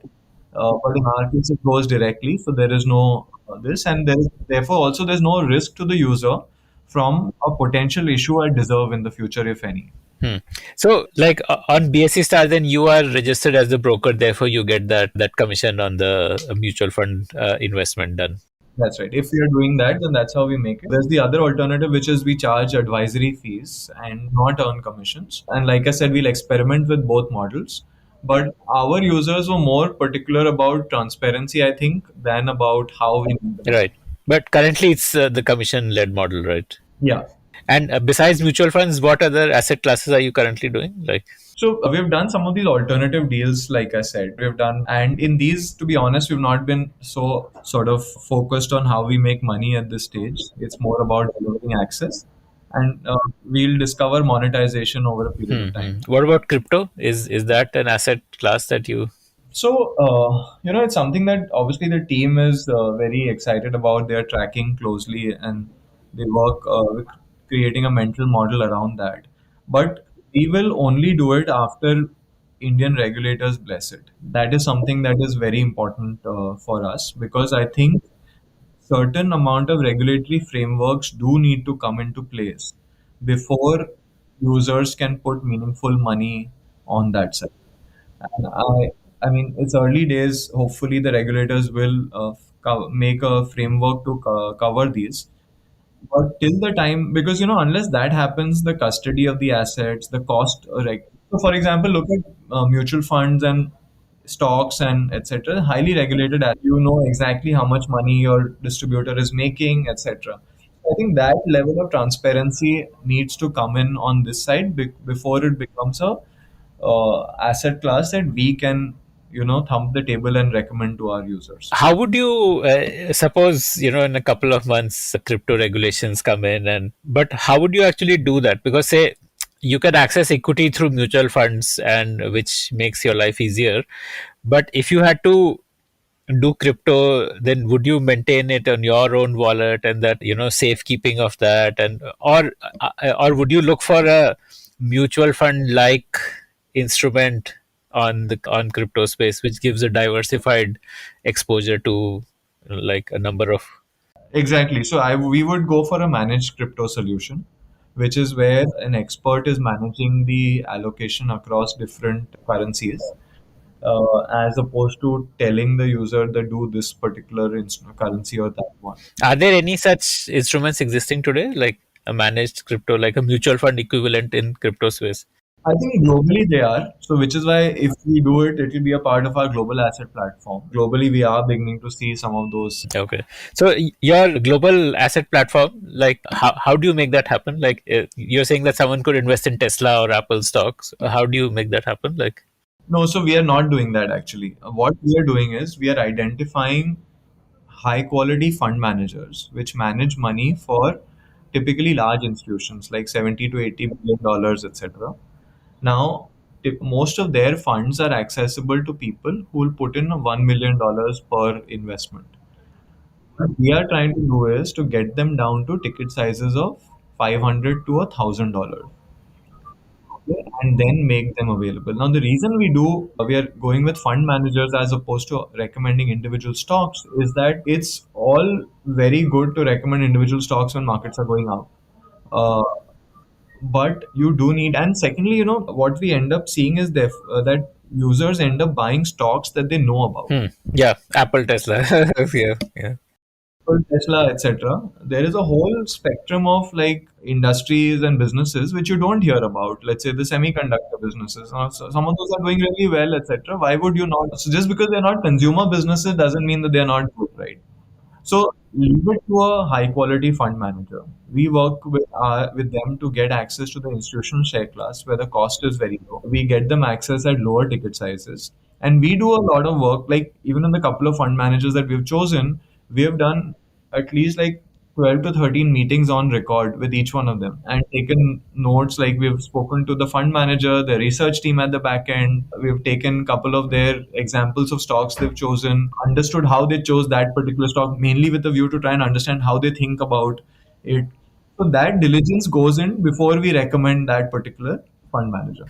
But in our case, it goes directly, so there is no this, and therefore also there's no risk to the user from a potential issue at Deserve in the future, if any. hmm. So like on BSE Star, then you are registered as the broker. Therefore, you get that commission on the mutual fund investment done. That's right. If we are doing that, then that's how we make it. There's the other alternative, which is we charge advisory fees and not earn commissions. And like I said, we'll experiment with both models. But our users were more particular about transparency, I think, than about how we make the money. Right. But currently, it's the commission-led model, right? Yeah. And besides mutual funds, what other asset classes are you currently doing? Like, So we've done some of these alternative deals, like I said, we've done, and in these, to be honest, we've not been so sort of focused on how we make money at this stage. It's more about delivering access, and we'll discover monetization over a period of time. what about crypto? Is that an asset class that you? So, it's something that obviously the team is very excited about. They're tracking closely and they work with creating a mental model around that. But we will only do it after Indian regulators bless it. That is something that is very important for us, because I think certain amount of regulatory frameworks do need to come into place before users can put meaningful money on that side. And I mean, it's early days. Hopefully, the regulators will make a framework to cover these. But till the time, because unless that happens, the custody of the assets, the cost. So, for example, look at mutual funds and stocks and etc. Highly regulated, as you know exactly how much money your distributor is making, etc. I think that level of transparency needs to come in on this side before it becomes a asset class that we can, thump the table and recommend to our users. How would you suppose in a couple of months crypto regulations come in, and but how would you actually do that? Because say you can access equity through mutual funds, and which makes your life easier, but if you had to do crypto, then would you maintain it on your own wallet and that safekeeping of that, and or would you look for a mutual fund like instrument on crypto space which gives a diversified exposure to like a number of. Exactly. So we would go for a managed crypto solution, which is where an expert is managing the allocation across different currencies, as opposed to telling the user that do this particular currency or that one. Are there any such instruments existing today, like a managed crypto, like a mutual fund equivalent in crypto space? I think globally they are. So, which is why if we do it, it will be a part of our global asset platform. Globally, we are beginning to see some of those. Okay. So your global asset platform, like how do you make that happen? Like you're saying that someone could invest in Tesla or Apple stocks. How do you make that happen? Like, No, so we are not doing that actually. What we are doing is we are identifying high quality fund managers which manage money for typically large institutions like 70 to 80 billion dollars, etc. Now, most of their funds are accessible to people who will put in $1 million per investment. What we are trying to do is to get them down to ticket sizes of 500 to $1,000, and then make them available. Now, the reason we are going with fund managers as opposed to recommending individual stocks is that it's all very good to recommend individual stocks when markets are going up. Uh, but you do need, and secondly, what we end up seeing is that users end up buying stocks that they know about. yeah, Apple, Tesla. Yeah, yeah. Apple, Tesla, etc. There is a whole spectrum of like industries and businesses which you don't hear about. Let's say the semiconductor businesses. So some of those are doing really well, etc. Why would you not? So just because they're not consumer businesses doesn't mean that they're not good, right? So leave it to a high quality fund manager. We work with them to get access to the institutional share class where the cost is very low. We get them access at lower ticket sizes. And we do a lot of work, like even in the couple of fund managers that we've chosen, we have done at least like 12 to 13 meetings on record with each one of them and taken notes. Like we've spoken to the fund manager, the research team at the back end. We've taken a couple of their examples of stocks they've chosen, understood how they chose that particular stock, mainly with a view to try and understand how they think about it. So that diligence goes in before we recommend that particular fund manager.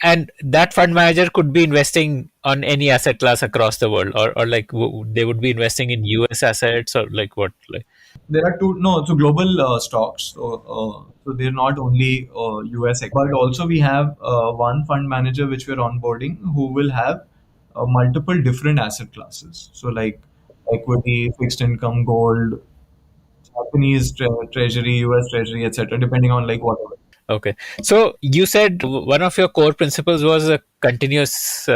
And that fund manager could be investing on any asset class across the world, or like they would be investing in US assets, or like what, like. There are two, no, so global stocks. So they're not only US, but also we have one fund manager which we're onboarding who will have multiple different asset classes. So like equity, fixed income, gold, Japanese treasury, US treasury, etc. Depending on like whatever. Okay. So you said one of your core principles was a continuous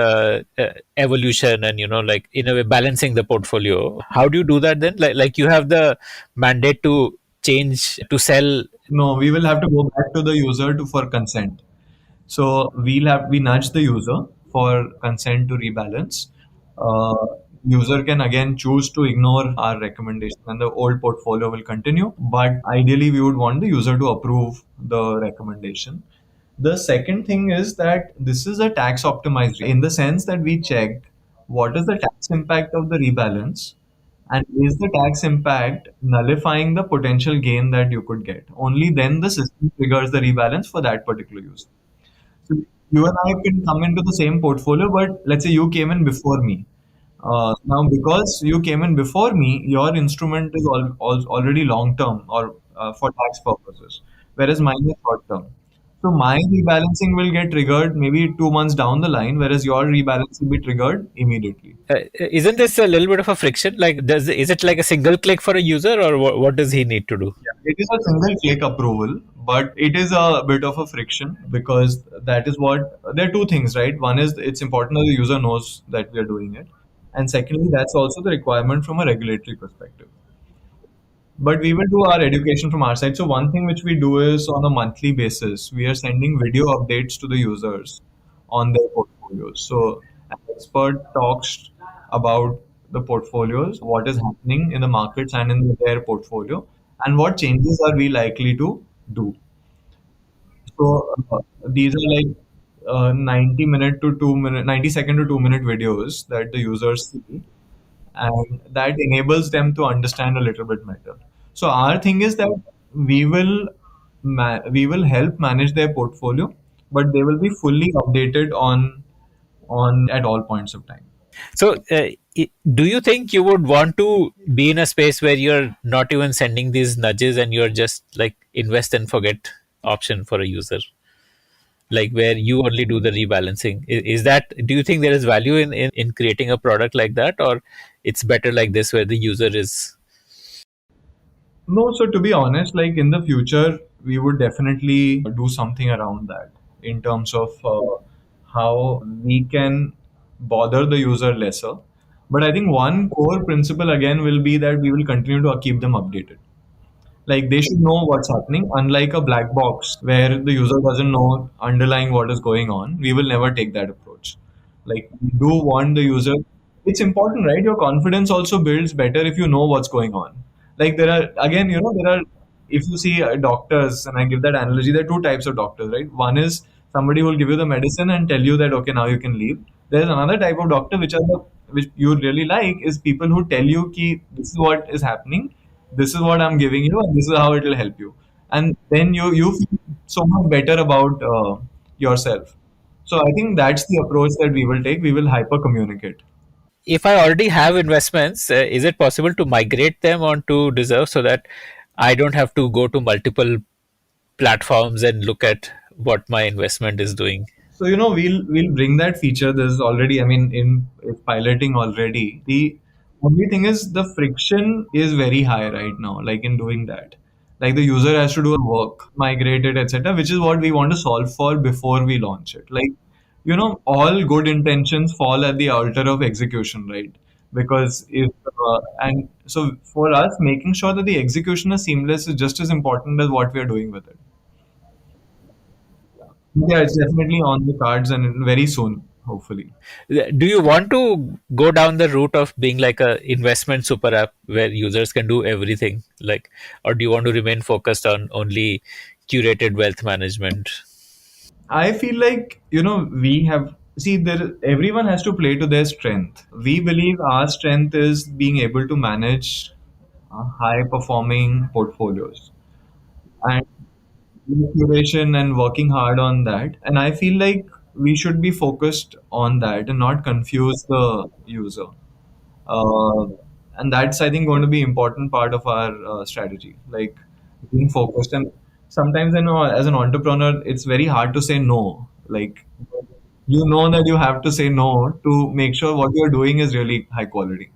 evolution, and like in a way balancing the portfolio. How do you do that then? Like you have the mandate to change, to sell No, we will have to go back to the user to for consent. So we nudge the user for consent to rebalance. Uh, User can again choose to ignore our recommendation and the old portfolio will continue. But ideally, we would want the user to approve the recommendation. The second thing is that this is a tax optimized in the sense that we checked what is the tax impact of the rebalance and is the tax impact nullifying the potential gain that you could get. Only then the system triggers the rebalance for that particular use. So you and I can come into the same portfolio, but let's say you came in before me. Now, because you came in before me, your instrument is already long term or for tax purposes, whereas mine is short term. So my rebalancing will get triggered maybe 2 months down the line, whereas your rebalance will be triggered immediately. Isn't this a little bit of a friction? Like, is it like a single click for a user, or what does he need to do? It is a single click approval, but it is a bit of a friction because that is what there are two things, right? One is it's important that the user knows that we are doing it, and secondly, that's also the requirement from a regulatory perspective. But we will do our education from our side. So one thing which we do is on a monthly basis, we are sending video updates to the users on their portfolios. So an expert talks about the portfolios, what is happening in the markets and in their portfolio, and what changes are we likely to do. So these are like 90-minute to 2 minute, 90-second to 2 minute videos that the users see, and that enables them to understand a little bit better. So our thing is that we will help manage their portfolio, but they will be fully updated on at all points of time. So, do you think you would want to be in a space where you're not even sending these nudges and you're just like invest and forget option for a user, like where you only do the rebalancing? Is that, do you think there is value in creating a product like that, or it's better like this where the user is? No, so to be honest, like in the future, we would definitely do something around that in terms of how we can bother the user lesser. But I think one core principle again will be that we will continue to keep them updated. Like they should know what's happening, unlike a black box where the user doesn't know underlying what is going on. We will never take that approach. Like we do want the user. It's important, right? Your confidence also builds better if you know what's going on. Like there are again, there are, if you see doctors, and I give that analogy, there are two types of doctors, right? One is somebody who will give you the medicine and tell you that okay, now you can leave. There's another type of doctor which you really like is people who tell you ki this is what is happening, this is what I'm giving you, and this is how it will help you, and then you feel so much better about yourself. So I think that's the approach that we will take. We will hyper communicate. If I already have investments, is it possible to migrate them onto Deserve so that I don't have to go to multiple platforms and look at what my investment is doing? So we'll bring that feature. There's already, I mean, in it's piloting already. The only thing is the friction is very high right now. Like in doing that, like the user has to do a work, migrate it, etc., which is what we want to solve for before we launch it. Like all good intentions fall at the altar of execution, right? Because if and so for us, making sure that the execution is seamless is just as important as what we are doing with it. Yeah, it's definitely on the cards and very soon, hopefully. Do you want to go down the route of being like a investment super app where users can do everything, like, or do you want to remain focused on only curated wealth management? I feel like, we have, see, everyone has to play to their strength. We believe our strength is being able to manage high performing portfolios and curation and working hard on that. And I feel like we should be focused on that and not confuse the user. uh, and that's I think going to be important part of our strategy, like being focused. And sometimes I know as an entrepreneur it's very hard to say no, like that you have to say no to make sure what you're doing is really high quality.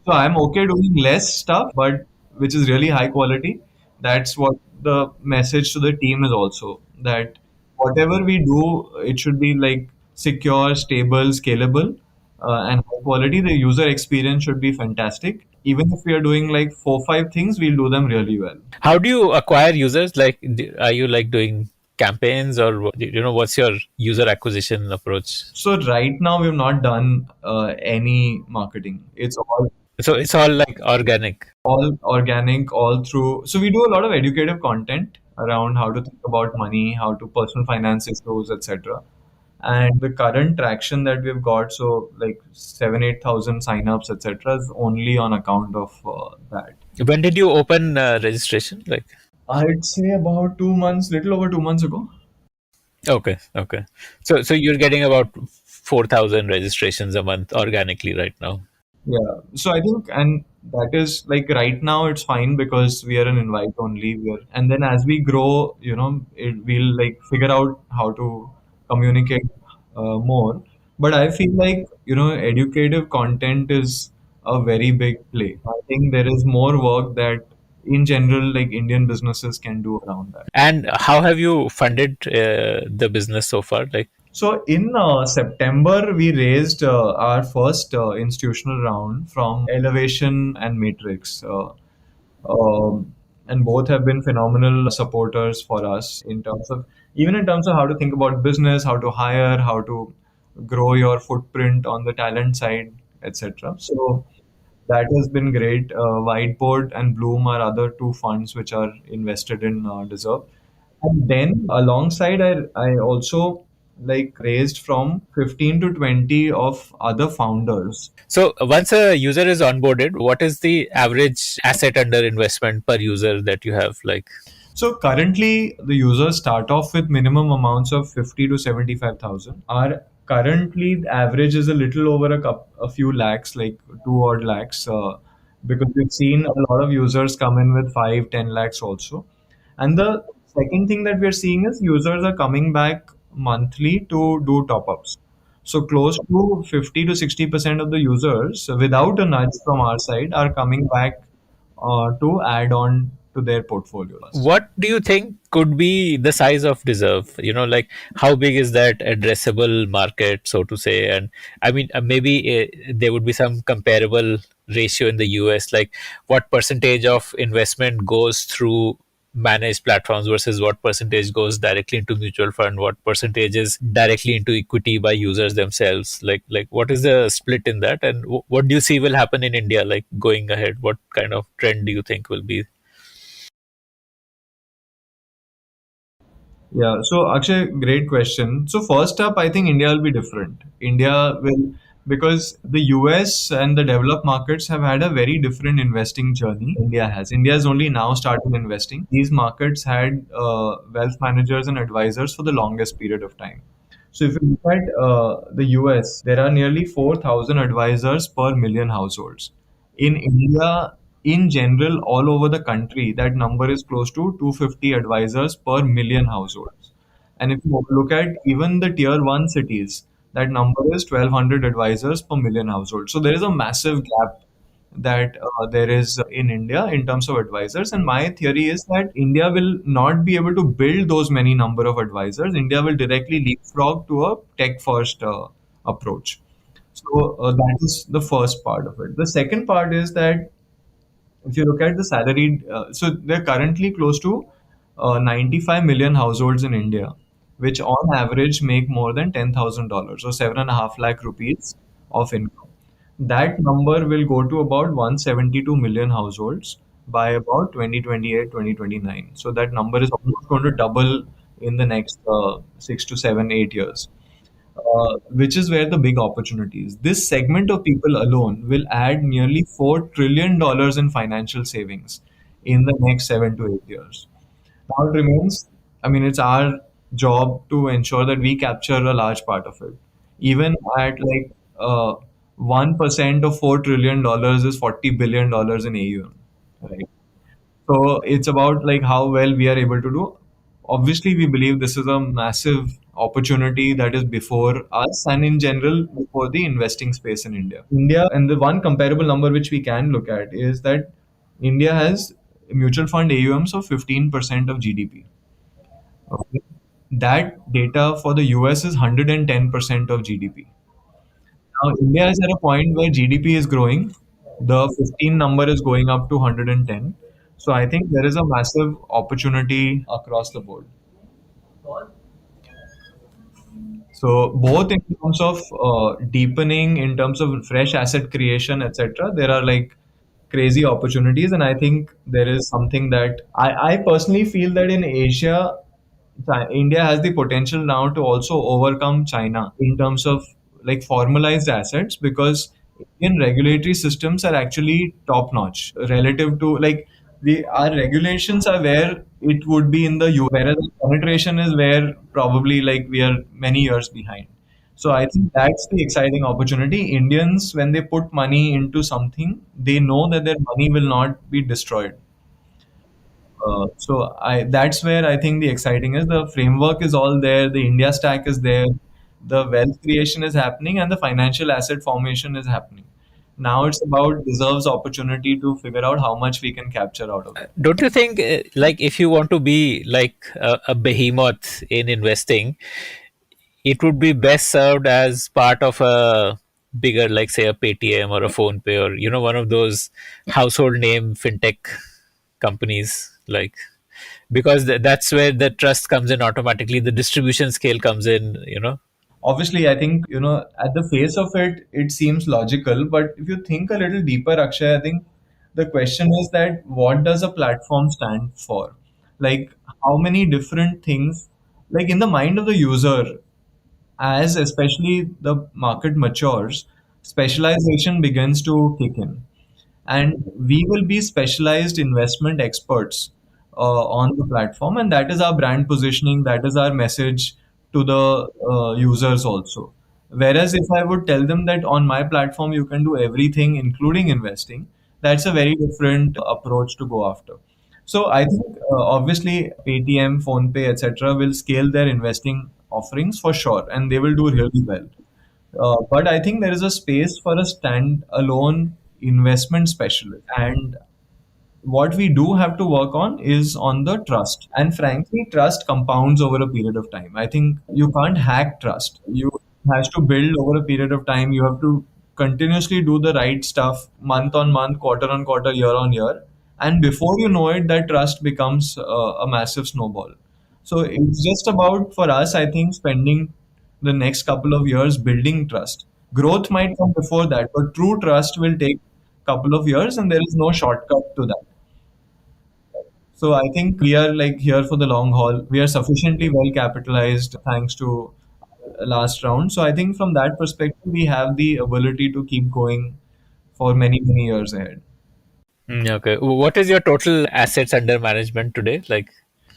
So I'm okay doing less stuff, but which is really high quality. That's what the message to the team is also, that whatever we do, it should be like secure, stable, scalable, and high quality. The user experience should be fantastic. Even if we are doing like four, five things, we'll do them really well. How do you acquire users? Like, are you like doing campaigns, or what's your user acquisition approach? So right now we've not done any marketing. It's So it's all like organic. all organic, all through. So we do a lot of educative content around how to think about money, how to personal finance issues, etc. And the current traction that we've got, so like 7, 8 thousand signups, etc., is only on account of that. When did you open registration? Like, I'd say about 2 months, little over 2 months ago. okay, okay. So you're getting about 4,000 registrations a month organically right now. Yeah. So I think, and that is like right now it's fine because we are an invite only. And then as we grow, we'll like figure out how to communicate more. But I feel like, educative content is a very big play. I think there is more work that in general, like Indian businesses can do around that. And how have you funded the business so far? Like, So in September, we raised our first institutional round from Elevation and Matrix. And both have been phenomenal supporters for us in terms of even in terms of how to think about business, how to hire, how to grow your footprint on the talent side, etc. So that has been great. Whiteboard and Bloom are other two funds which are invested in Deserve. And then alongside, I also like raised from 15 to 20 of other founders. so once a user is onboarded, what is the average asset under investment per user that you have? Like, So currently, the users start off with minimum amounts of 50 to 75,000. Our currently the average is a little over a few lakhs, like 2 odd lakhs, because we've seen a lot of users come in with 5, 10 lakhs also. And the second thing that we're seeing is users are coming back monthly to do top ups. So close to 50 to 60% of the users, without a nudge from our side, are coming back to add on to their portfolios. what do you think could be the size of Deserve? Like, how big is that addressable market, so to say? And I mean, maybe there would be some comparable ratio in the US, like what percentage of investment goes through managed platforms versus what percentage goes directly into mutual fund, what percentage is directly into equity by users themselves. Like what is the split in that, and what do you see will happen in India, like going ahead? What kind of trend do you think will be? Yeah, so Akshay, great question. So first up, I think India will be different. India will, because the US and the developed markets have had a very different investing journey. India has only now started investing. These markets had wealth managers and advisors for the longest period of time. So if you look at the US, there are nearly 4,000 advisors per million households. In India, in general, all over the country, that number is close to 250 advisors per million households. And if you look at even the tier one cities, that number is 1,200 advisors per million households. So there is a massive gap that there is in India in terms of advisors. And my theory is that India will not be able to build those many number of advisors. India will directly leapfrog to a tech first approach. So that is the first part of it. The second part is that if you look at the salaried, so there are currently close to 95 million households in India, which on average make more than $10,000 or 7.5 lakh rupees of income. That number will go to about 172 million households by about 2028, 2029. So that number is almost going to double in the next 6 to 7, 8 years, which is where the big opportunity is. This segment of people alone will add nearly $4 trillion in financial savings in the next 7 to 8 years. Now it remains, I mean, it's our job to ensure that we capture a large part of it. Even at like 1% of $4 trillion is $40 billion in AUM, right? So it's about like how well we are able to do. Obviously, we believe this is a massive opportunity that is before us and in general before the investing space in India. And the one comparable number which we can look at is that India has mutual fund AUMs of 15% of GDP. Okay. That data for the US is 110% of GDP. Now, India is at a point where GDP is growing. The 15 number is going up to 110. So I think there is a massive opportunity across the board. So both in terms of deepening, in terms of fresh asset creation, etc., there are like crazy opportunities, and I think there is something that I personally feel that in Asia, India has the potential now to also overcome China in terms of like formalized assets because Indian regulatory systems are actually top notch relative to like the our regulations are where it would be in the US, whereas penetration is where probably like we are many years behind. So I think that's the exciting opportunity. Indians, when they put money into something, they know that their money will not be destroyed. So that's where I think the exciting is. The framework is all there. The India stack is there. The wealth creation is happening, and the financial asset formation is happening. Now it's about deserves opportunity to figure out how much we can capture out of it. Don't you think, like, if you want to be like a behemoth in investing, it would be best served as part of a bigger, like, say, a Paytm or a Phone Pay, or one of those household name fintech companies, like, because that's where the trust comes in automatically, the distribution scale comes in. Obviously, I think, at the face of it, it seems logical. But if you think a little deeper, Akshay, I think the question is that what does a platform stand for? Like, how many different things, like in the mind of the user, as especially the market matures, specialization begins to kick in. And we will be specialized investment experts on the platform, and that is our brand positioning, that is our message to the users also. Whereas if I would tell them that on my platform you can do everything including investing, that's a very different approach to go after. So I think obviously Paytm, PhonePay, etc. will scale their investing offerings for sure, and they will do really well. But I think there is a space for a standalone investment specialist. And what we do have to work on is on the trust. And frankly, trust compounds over a period of time. I think you can't hack trust. You has to build over a period of time. You have to continuously do the right stuff month on month, quarter on quarter, year on year. And before you know it, that trust becomes a massive snowball. So it's just about for us, I think, spending the next couple of years building trust. Growth might come before that, but true trust will take a couple of years, and there is no shortcut to that. So I think we are like here for the long haul. We are sufficiently well capitalized thanks to last round. So I think from that perspective, we have the ability to keep going for many, many years ahead. Okay, what is your total assets under management today, like?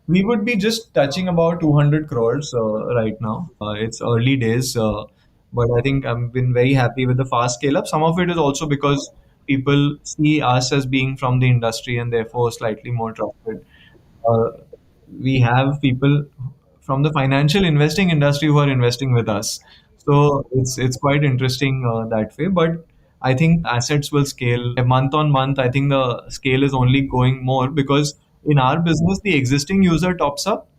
We would be just touching about 200 crores right now. It's early days, but I think I've been very happy with the fast scale up. Some of it is also because people see us as being from the industry and therefore slightly more trusted. Uh, we have people from the financial investing industry who are investing with us. So it's quite interesting that way. But I think assets will scale month on month. I think the scale is only going more because in our business, the existing user tops up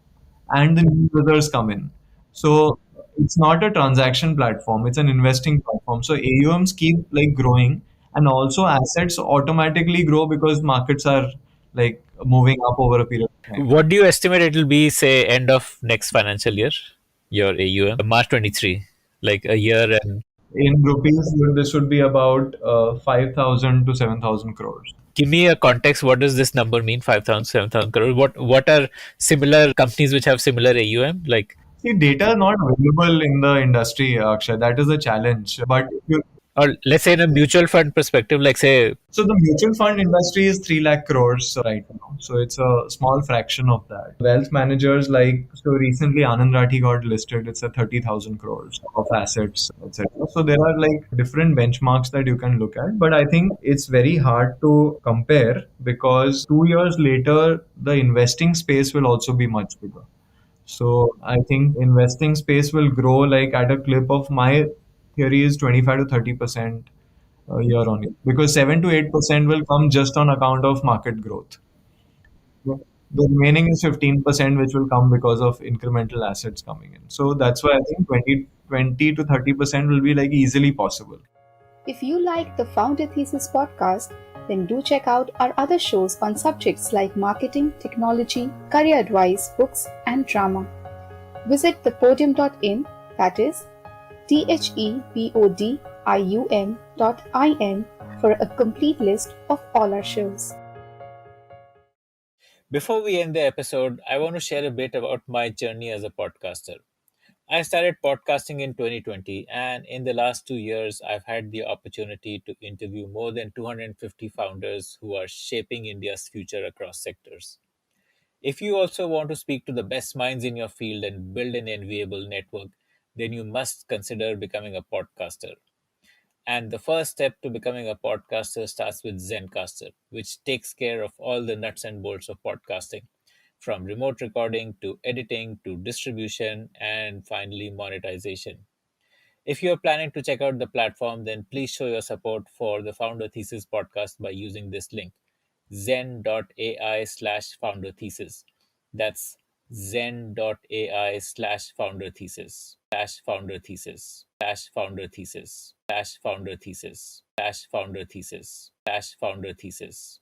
and the new users come in. So it's not a transaction platform, it's an investing platform. So AUMs keep like growing and also assets automatically grow because markets are like moving up over a period of time. What do you estimate it will be, say, end of next financial year, your AUM, March 23, like a year? And In rupees, this would be about 5,000 to 7,000 crores. give me a context. What does this number mean? 5,000, 7,000 crores. What are similar companies which have similar AUM? Like, See, data is not available in the industry, Akshay. That is a challenge. But if you or let's say in a mutual fund perspective, like, say, So the mutual fund industry is 3 lakh crores right now. So it's a small fraction of that. Wealth managers like, so recently Anand Rathi got listed. It's a 30,000 crores of assets, etc. So there are like different benchmarks that you can look at. But I think it's very hard to compare because 2 years later, the investing space will also be much bigger. So I think investing space will grow like at a clip of my theory is 25 to 30% year on year because 7 to 8% will come just on account of market growth. The remaining is 15%, which will come because of incremental assets coming in. So that's why I think 20 to 30% will be like easily possible. If you like the Founder Thesis podcast, then do check out our other shows on subjects like marketing, technology, career advice, books, and drama. Visit thepodium.in, that is thepodium.in for a complete list of all our shows. Before we end the episode, I want to share a bit about my journey as a podcaster. I started podcasting in 2020, and in the last 2 years, I've had the opportunity to interview more than 250 founders who are shaping India's future across sectors. If you also want to speak to the best minds in your field and build an enviable network, then you must consider becoming a podcaster. And the first step to becoming a podcaster starts with Zencaster, which takes care of all the nuts and bolts of podcasting, from remote recording to editing to distribution and finally monetization. If you are planning to check out the platform, then please show your support for the Founder Thesis podcast by using this link, zen.ai/founder thesis. That's zen.ai/founder thesis, founder thesis, founder thesis, founder thesis, founder thesis, founder thesis, founder thesis.